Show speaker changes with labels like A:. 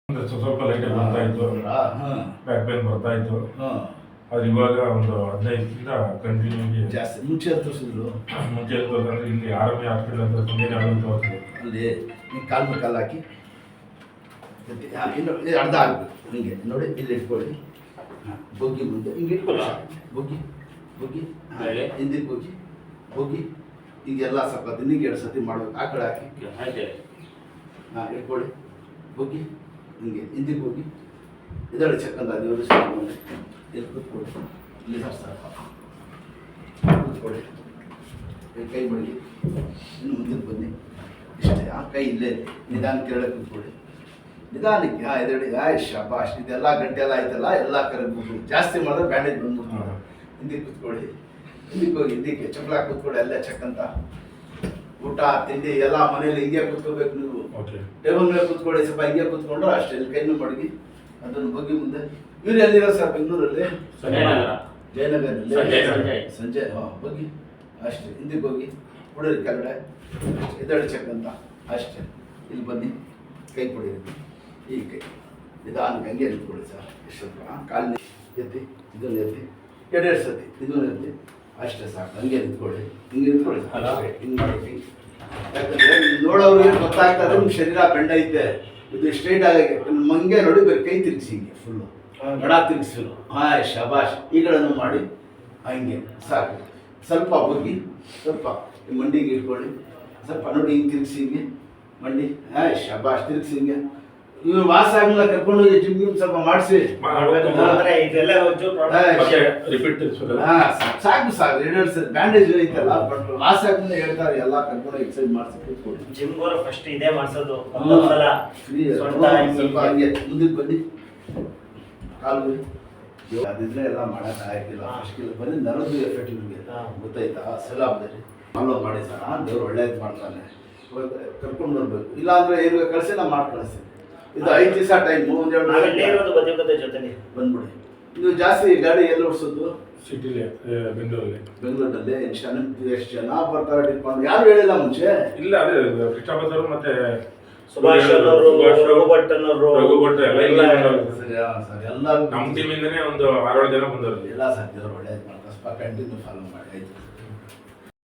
A: ಸ್ವಲ್ಪ ಲೈಟಾಗಿ ಬರ್ತಾ ಇತ್ತು, ಬ್ಯಾಕ್ ಪೇನ್ ಬರ್ತಾ ಇತ್ತು. ಅದು ಇವಾಗ ಒಂದು 15 ಕಂಟಿನ್ಯೂ
B: ಜಾಸ್ತಿ. ಮುಂಚೆ ತೋರಿಸಿದ್ರು
A: ಇಲ್ಲಿ ಆರ್ಮಿ ಹಾಸ್ಪಿಟಲ್ ಅಂತ ತೋರಿಸಿದ್ರು.
B: ಅಲ್ಲಿ ನೀವು ಕಾಲು ಹಾಕಿ ಇನ್ನು ಅರ್ಧ ಆಗಬೇಕು. ಹಿಂಗೆ ನೋಡಿ, ಇಲ್ಲಿ ಇಟ್ಕೊಳ್ಳಿ. ಬೊಗ್ಗಿ ಮುಂದೆ ಹಿಂಗೆ ಇಟ್ಕೊಳ್ಳಿ. ಬೊಗ್ಗಿ ಬೊಗ್ಗಿ ಹಿಂದಿಗೆ ಬೊಗ್ಗಿ ಬೊಗ್ಗಿ ಈಗೆಲ್ಲ ಸ್ವಲ್ಪ ದಿನಿಗೆ 2 ಸತಿ ಮಾಡಬೇಕು. ಆ ಕಡೆ ಹಾಕಿ ಇಟ್ಕೊಳ್ಳಿ. ಬೊಗ್ಗಿ ಹಿಂಗೆ ಹಿಂದಿಗೆ ಹೋಗಿ ಇದರಲ್ಲಿ ಚಕ್ಕಂದ ದೇವರು ಮುಂದೆ ಇಲ್ಲಿ ಕೂತ್ಕೊಳ್ಳಿ. ಇಲ್ಲಿ ಕೂತ್ಕೊಳ್ಳಿ. ಕೈ ಮಡಗಿ ಇನ್ನು ಮುಂದಕ್ಕೆ ಬನ್ನಿ. ಇಷ್ಟೇ. ಆ ಕೈ ಇಲ್ಲೇ ನಿಧಾನಕ್ಕೆ ಕೆಳಗೆ ಕೂತ್ಕೊಳ್ಳಿ. ನಿಧಾನಕ್ಕೆ ಎದಡಿ ಶಾಬಾಷ್. ಇದೆಲ್ಲ ಗಂಟೆ ಎಲ್ಲ ಆಯ್ತಲ್ಲ, ಎಲ್ಲ ಕರೆದ್ಬಿಟ್ಟು ಜಾಸ್ತಿ ಮಾಡಿದ್ರೆ ಬ್ಯಾಂಡೇಜ್ ಬಂದ್ಬಿಟ್ಟು ಹಿಂದಿಗೆ ಕೂತ್ಕೊಳ್ಳಿ. ಹಿಂದಿಗೆ ಹೋಗಿ ಹಿಂದಿಗೆ ಚಪ್ಪಲ ಕೂತ್ಕೊಳ್ಳಿ. ಅಲ್ಲೇ ಚಕ್ಕಂತ ಊಟ ತಿಂಡಿ ಎಲ್ಲ ಮನೇಲಿ ಹಿಂಗೆ ಕೂತ್ಕೋಬೇಕು. ನೀವು ಟೇಬಲ್ ಮೇಲೆ ಕೂತ್ಕೊಳ್ಳಿ. ಸ್ವಲ್ಪ ಹಿಂಗೆ ಕೂತ್ಕೊಂಡ್ರೆ ಅಷ್ಟೇ. ಇಲ್ಲಿ ಕೈನೂ ಮಡಗಿ ಅದನ್ನು ಬಗ್ಗಿ ಮುಂದೆ. ಇವ್ರು ಎಲ್ಲಿರೋ ಸರ್? ಬೆಂಗಳೂರಲ್ಲಿ ಜಯನಗರಲ್ಲಿ ಸಂಜೆ. ಬಗ್ಗಿ ಅಷ್ಟೇ. ಹಿಂದಿಗೆ ಹೋಗಿ ಕುಡಿರಿ ಕೆಳಗಡೆ ಎದಡಿ ಚಕ್ಕಂತ ಅಷ್ಟೇ. ಇಲ್ಲಿ ಬನ್ನಿ. ಕೈ ಕೊಡಿರಿ. ಈ ಕೈ ನಿಧಾನಕ್ಕೆ ಹಂಗೆ ನಿಂತ್ಕೊಳ್ಳಿ ಸರ್. ಎಷ್ಟು ಕಾಲು ಎತ್ತಿ ಇದನ್ನು ಎತ್ತಿ 2 ಸತಿ ಇದನ್ನು ಎತ್ತಿ ಅಷ್ಟೇ ಸಾಕು. ಹಂಗೆ ನಿಂತ್ಕೊಳ್ಳಿ. ಹಿಂಗೆ ನಿಂತ್ಕೊಳ್ಳಿ. ಹಿಂಗೆ ಮಾಡಿ. ಯಾಕಂದರೆ ನೋಡೋರಿಗೆ ಗೊತ್ತಾಗ್ತದೆ ನಿಮ್ಮ ಶರೀರ ಬೆಂಡ ಐತೆ. ಇದು ಸ್ಟ್ರೈಟ್ ಆಗಿ ಮಂಗೆ ನೋಡಿ ಬೇರೆ ಕೈ ತಿರುಗಿಸಿ ಹಿಂಗೆ ಫುಲ್ಲು ಗಡ ತಿರುಗಿಸಿರು. ಶಬಾಷ್. ಈ ಕಡೆನೂ ಮಾಡಿ ಹಂಗೆ ಸಾಕು. ಸ್ವಲ್ಪ ಬಗ್ಗಿ ಸ್ವಲ್ಪ ಮಂಡಿಗೆ ಇಟ್ಕೊಳ್ಳಿ. ಸ್ವಲ್ಪ ನೋಡಿ ಹಿಂಗೆ ತಿರುಗಿಸಿ ಹಿಂಗೆ ಮಂಡಿ. ಶಬಾಷ್. ತಿರುಗಿಸಿ ಹಿಂಗೆ. ಇವ್ರು ವಾಸ ಆಗಲ್ಲ, ಕರ್ಕೊಂಡು ಹೋಗಿ ಜಿಮ್ ಸ್ವಲ್ಪ ಮಾಡಿಸಿ. ಸಾಕು ಸಾಕು. 2 ಸರಿ ಬ್ಯಾಂಡೇಜ್ ಐತಲ್ಲ, ಬಟ್ ವಾಸ ಆಗಲ್ಲ ಹೇಳ್ತಾರೆ. ಎಲ್ಲ ಕರ್ಕೊಂಡು ಎಕ್ಸರ್ಸೈಸ್ ಮಾಡಿಸಿ ಕೂತ್ಕೊಳ್ಳಿ.
C: ಜಿಮ್ ಫಸ್ಟ್ ಇದೇ ಮಾಡಿಸೋದು.
B: ಸ್ವಲ್ಪ ಹಂಗೆ ಮುಂದಕ್ಕೆ ಬನ್ನಿ. ಕಾಲು ಅದಿದ್ರೆ ಎಲ್ಲ ಮಾಡೋಕೆ ಆಗಿಲ್ಲ. ಅಷ್ಟಿಲ್ಲ. ಬನ್ನಿ. ನರದು ಎಫೆಕ್ಟ್ ನಿಮಗೆ ಗೊತ್ತಾಯ್ತಾ? ಸಲಾಬ್ದಲ್ಲಿ ಫಾಲೋ ಮಾಡಿ ಸರ್. ದೇವ್ರು ಒಳ್ಳೇದು ಮಾಡ್ತಾನೆ. ಕರ್ಕೊಂಡು ಬರ್ಬೇಕು. ಇಲ್ಲಾಂದ್ರೆ ಏನು ಕಳಿಸಿ ನಾವು ಮಾಡಿ ಕಳಿಸ್ತೀವಿ. ಇದು 5 ದಿವಸ ಟೈಮು.
C: ಜೊತೆ
B: ಬಂದ್ಬಿಡಿ. ನೀವು ಜಾಸ್ತಿ ಗಾಡಿ ಎಲ್ಲಿ ಓಡಿಸೋದು?
A: ಸಿಟಿಲಿ,
B: ಬೆಂಗಳೂರಲ್ಲಿ. ಎಷ್ಟು ಜನ ಬರ್ತಾರೆ ಡಿಪಂಡ್? ಯಾರು ಹೇಳಿಲ್ಲ ಮುಂಚೆ?
A: ಇಲ್ಲ, ಅದೇ ಕೃಷ್ಣಬಸರು ಮತ್ತೆ
C: ಸುಭಾಷ್ ರಘು ಭಟ್
B: ಎಲ್ಲ
A: ನಮ್ಮ ಟೀಮಿಂದನೇ ಒಂದು 6-7 ಜನ ಬಂದವರು.
B: ಎಲ್ಲ ಸರ್. ಒಳ್ಳೇದು ಮಾಡ್ತಾರೆ. ಕಂಟಿನ್ಯೂ ಫಾಲೋ ಮಾಡಿ. ಆಯ್ತು.